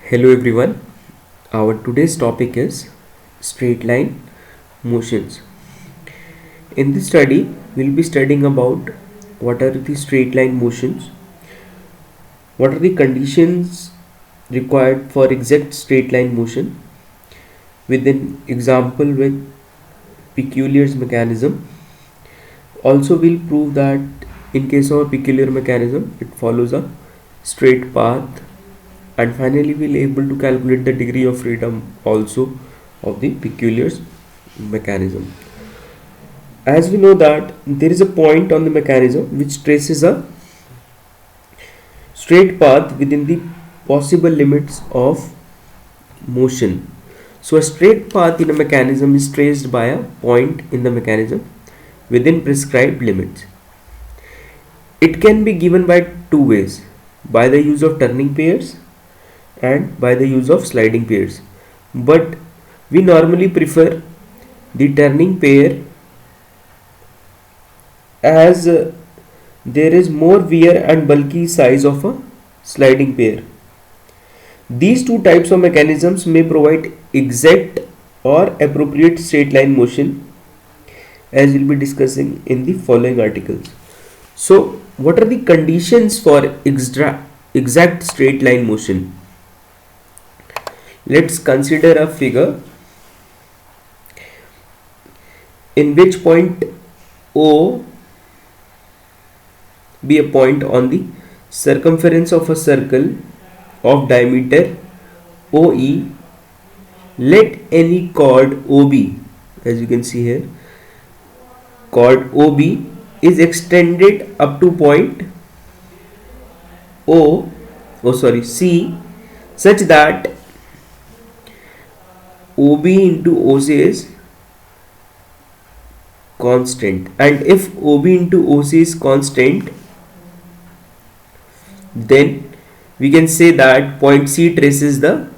Hello everyone. Our today's topic is straight line motions. In this study, we'll be studying about what are the straight line motions, what are the conditions required for exact straight line motion with an example with Peculiar's mechanism. Also, we'll prove that in case of a peculiar mechanism, it follows a straight path, and finally we'll able to calculate the degree of freedom also of the Peculiar's mechanism. As we know that there is a point on the mechanism which traces a straight path within the possible limits of motion. So a straight path in a mechanism is traced by a point in the mechanism within prescribed limits. It can be given by two ways, by the use of turning pairs and by the use of sliding pairs, but we normally prefer the turning pair as there is more wear and bulky size of a sliding pair. These two types of mechanisms may provide exact or appropriate straight line motion, as we'll be discussing in the following articles. So, what are the conditions for exact straight line motion? Let's consider a figure in which point O be a point on the circumference of a circle of diameter OE. Let any chord OB, as you can see here, chord OB is extended up to point C, such that OB into OC is constant, and if OB into OC is constant, then we can say that point C traces the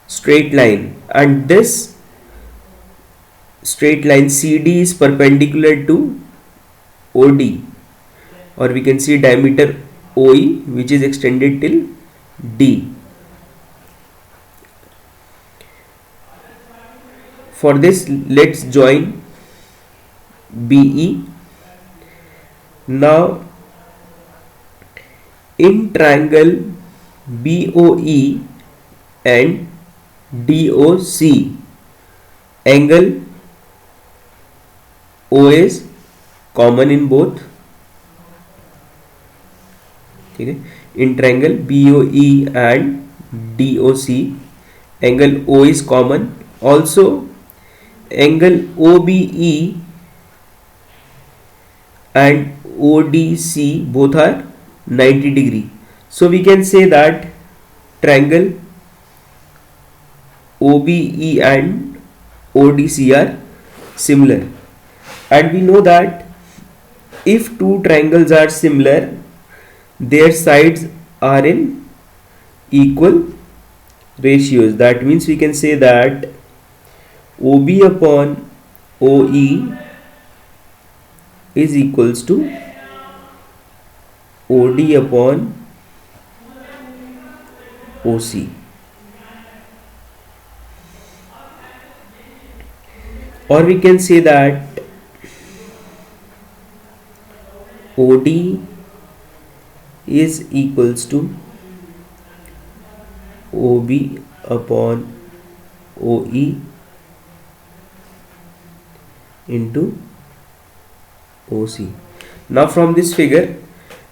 straight line, and this straight line CD is perpendicular to OD, or we can see diameter OE, which is extended till D. For this, let's join BE. Now in triangle BOE and DOC, angle O is common in both. Okay. In triangle BOE and DOC, angle O is common. Also, angle OBE and ODC both are 90 degree. So we can say that triangle OBE and ODC are similar, and we know that if two triangles are similar, their sides are in equal ratios. That means we can say that OB upon OE is equals to OD upon OC, or we can say that OD is equals to OB upon OE into OC. Now from this figure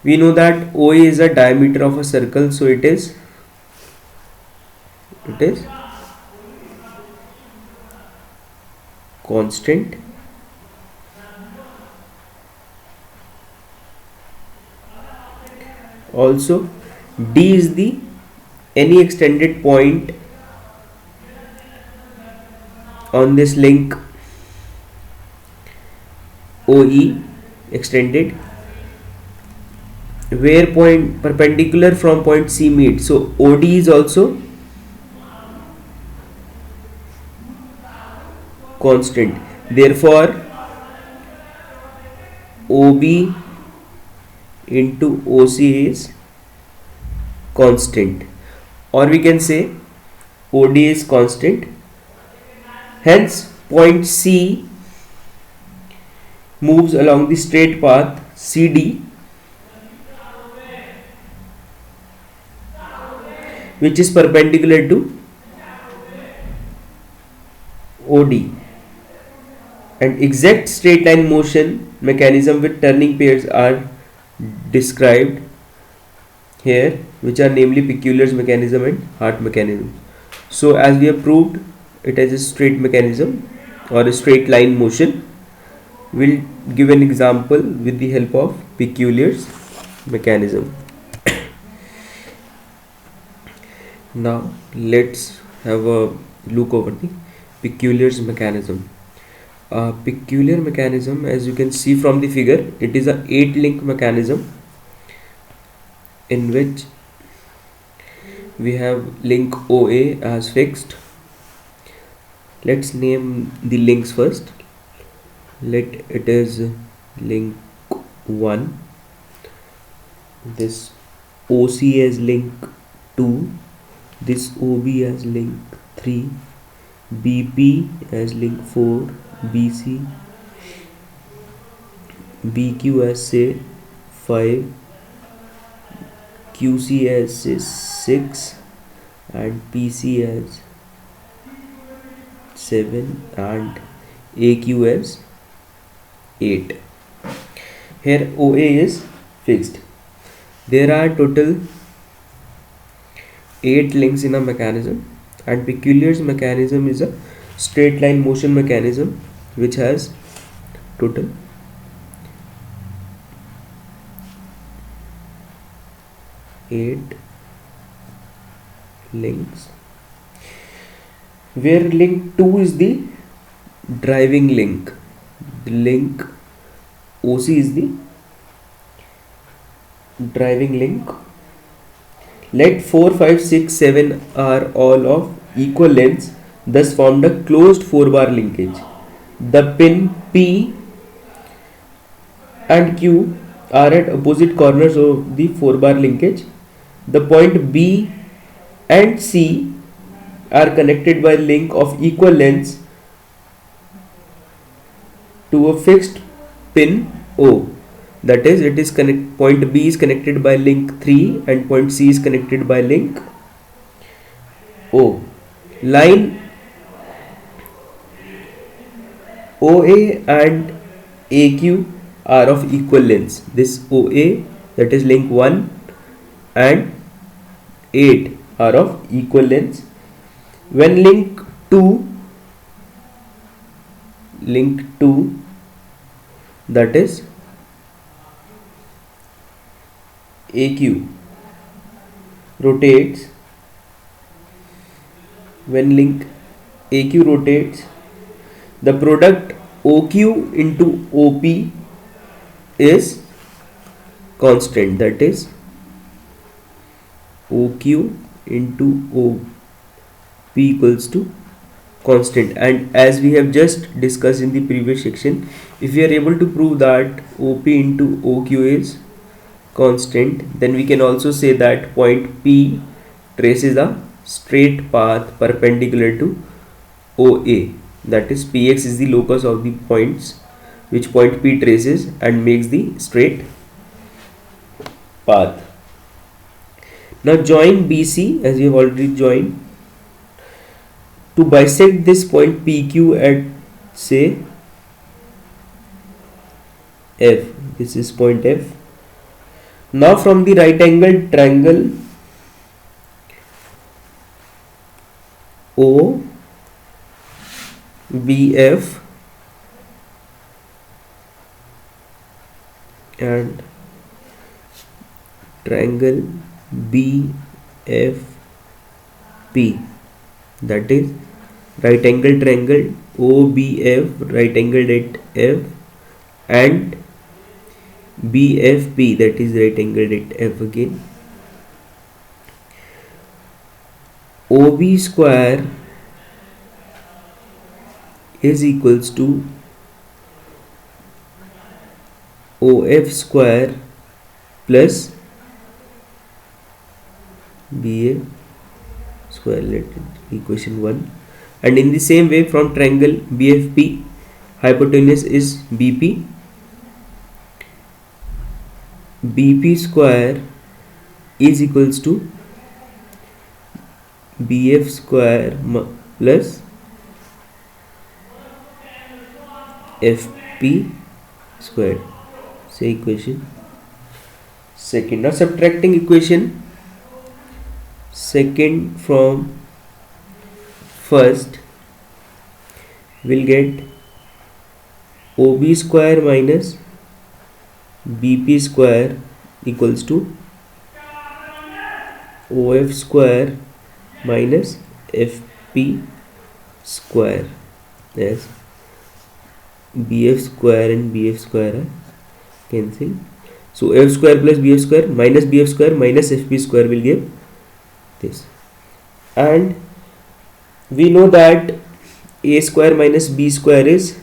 we know that OA is a diameter of a circle, so it is constant. Also, D is the any extended point on this link OE extended, where point perpendicular from point C meet. So OD is also constant. Therefore, OB into OC is constant. or we can say OD is constant. Hence point C moves along the straight path CD, which is perpendicular to OD. And exact straight line motion mechanism with turning pairs are described here, which are namely Peculiar's mechanism and Hart mechanism. So as we have proved it as a straight mechanism or a straight line motion, we'll give an example with the help of Peculiar's mechanism. Now let's have a look over the Peculiar's mechanism. Peculiar mechanism, as you can see from the figure, it is a 8-link mechanism in which we have link OA as fixed. Let's name the links first. Let it is link 1, this OC as link 2, this OB as link 3, BP as link 4, BC, BQ as say 5, QC as say 6, and PC as 7, and AQ as 8. Here OA is fixed. There are total 8 links in a mechanism, and Peculiar's mechanism is a straight line motion mechanism which has total 8 links, where link 2 is the driving link. The link OC is the driving link. Let 4, 5, 6, 7 are all of equal lengths, thus formed a closed 4-bar linkage. The pin P and Q are at opposite corners of the 4-bar linkage. The point B and C are connected by link of equal lengths to a fixed pin O. That is, point B is connected by link 3 and point C is connected by link O. Line OA and AQ are of equal lengths. This OA, that is link 1, and 8 are of equal lengths. When link 2, that is AQ, rotates, when link AQ rotates, the product OQ into OP is constant. That is OQ into OP equals to constant. And as we have just discussed in the previous section, if we are able to prove that OP into OQ is constant, then we can also say that point P traces a straight path perpendicular to OA. That is, PX is the locus of the points which point P traces and makes the straight path. Now join BC, as we have already joined, to bisect this point PQ at say F. This is point F. Now from the right angled triangle OBF and triangle BFP, that is right angle triangle OBF, right angled at F, and BFP, that is right angled at F again. OB square is equals to OF square plus BF square, let it equation 1. And in the same way, from triangle BFP, hypotenuse is BP square is equals to BF square plus FP squared. Say equation second. Now subtracting equation second from first, we'll get OB square minus BP square equals to OF square minus FP square, as BF square and BF square are cancelled. So F square plus BF square minus BF square minus FP square will give this. And we know that A square minus B square is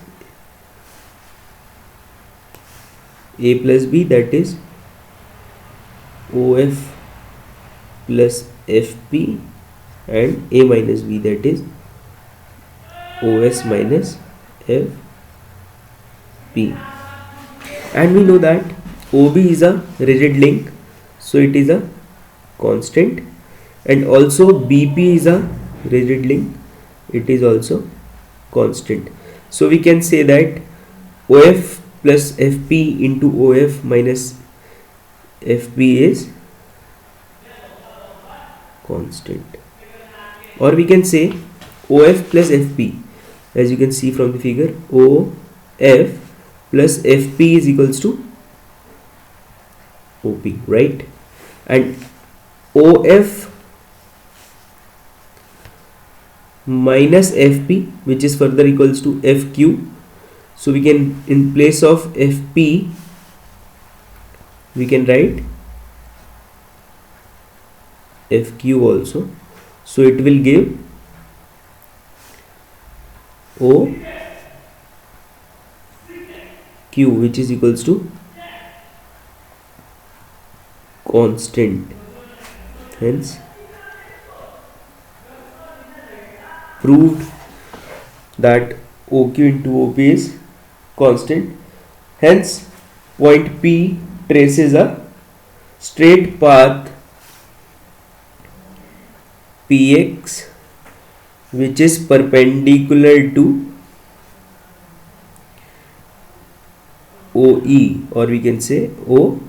A plus B, that is OF plus FP, and A minus B, that is OS minus FP. And we know that OB is a rigid link, so it is a constant, and also BP is a rigid link, it is also constant. So we can say that OF plus FP into OF minus FP is constant, or we can say OF plus FP, as you can see from the figure, OF plus FP is equals to OP, right? And OF minus FP, which is further equals to FQ. So we can, in place of FP, we can write FQ also. So it will give OQ, which is equals to constant. Hence proved that OQ into OP is constant. Hence point P traces a straight path PX which is perpendicular to OE, or we can say OA.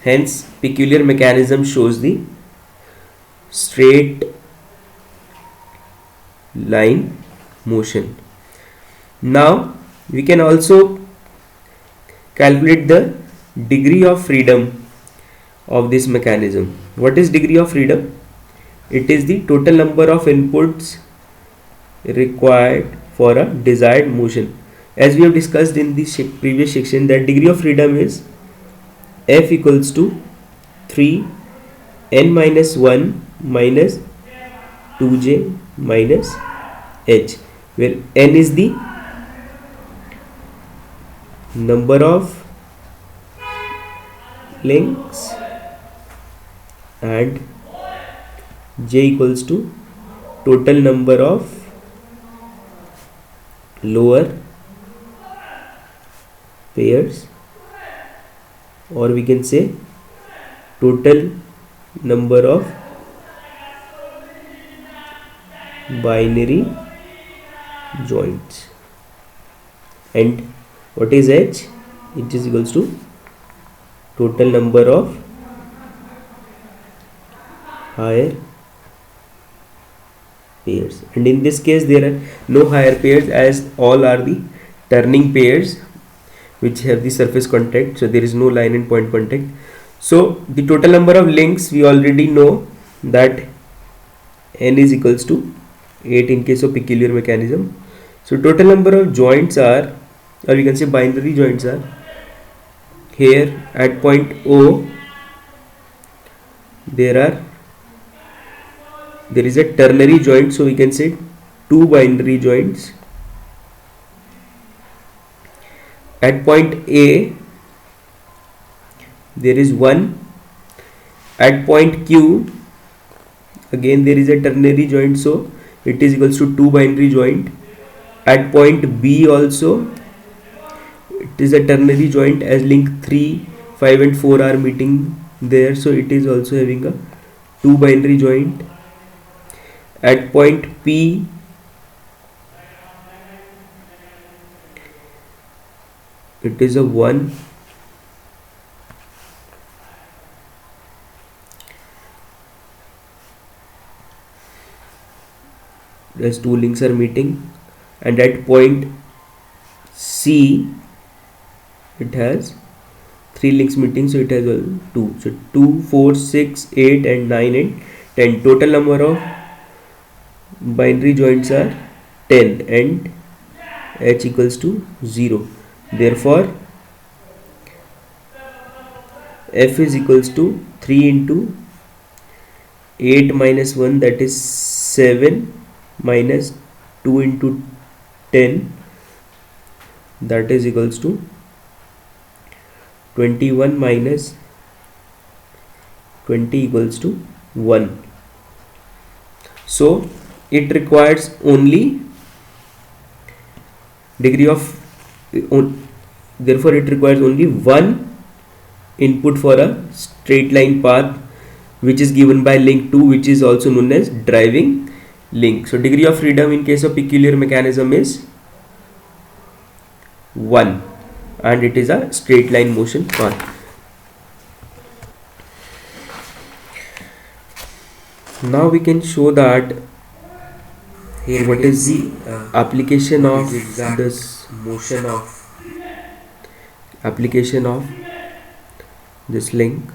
Hence peculiar mechanism shows the straight line motion. Now we can also calculate the degree of freedom of this mechanism. What is degree of freedom? It is the total number of inputs required for a desired motion. As we have discussed in the previous section, that degree of freedom is F equals to 3 n minus 1 minus 2j minus h, where n is the number of links and j equals to total number of lower pairs, or we can say total number of binary joints. And what is h? It is equals to total number of higher pairs, and in this case there are no higher pairs, as all are the turning pairs which have the surface contact, so there is no line and point contact. So the total number of links, we already know that n is equals to 8 in case of peculiar mechanism. So total number of joints are, or we can say binary joints are, here at point O there is a ternary joint, so we can say 2 binary joints. At point A there is 1. At point Q again there is a ternary joint, so it is equals to 2 binary joint. At point B also it is a ternary joint, as link 3, 5 and 4 are meeting there, so it is also having a 2 binary joint. At point P it is a 1. As 2 links are meeting, and at point C it has 3 links meeting, so it has 2. So 2, 4, 6, 8 and 9 and 10. Total number of binary joints are 10 and H equals to 0. Therefore F is equals to 3 into 8 minus 1, that is 7, minus 2 into 10, that is equals to 21 minus 20 equals to 1. So it requires only degree of therefore it requires only one input for a straight line path, which is given by link 2, which is also known as driving link. So degree of freedom in case of peculiar mechanism is 1, and it is a straight line motion path. Now we can show that Here what we is the see application of exact this motion of application of this link.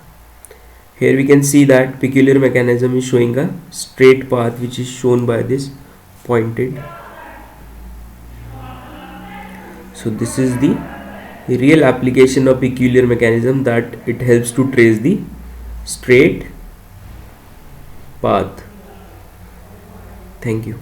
Here we can see that peculiar mechanism is showing a straight path, which is shown by this pointed. So this is the real application of peculiar mechanism, that it helps to trace the straight path. Thank you.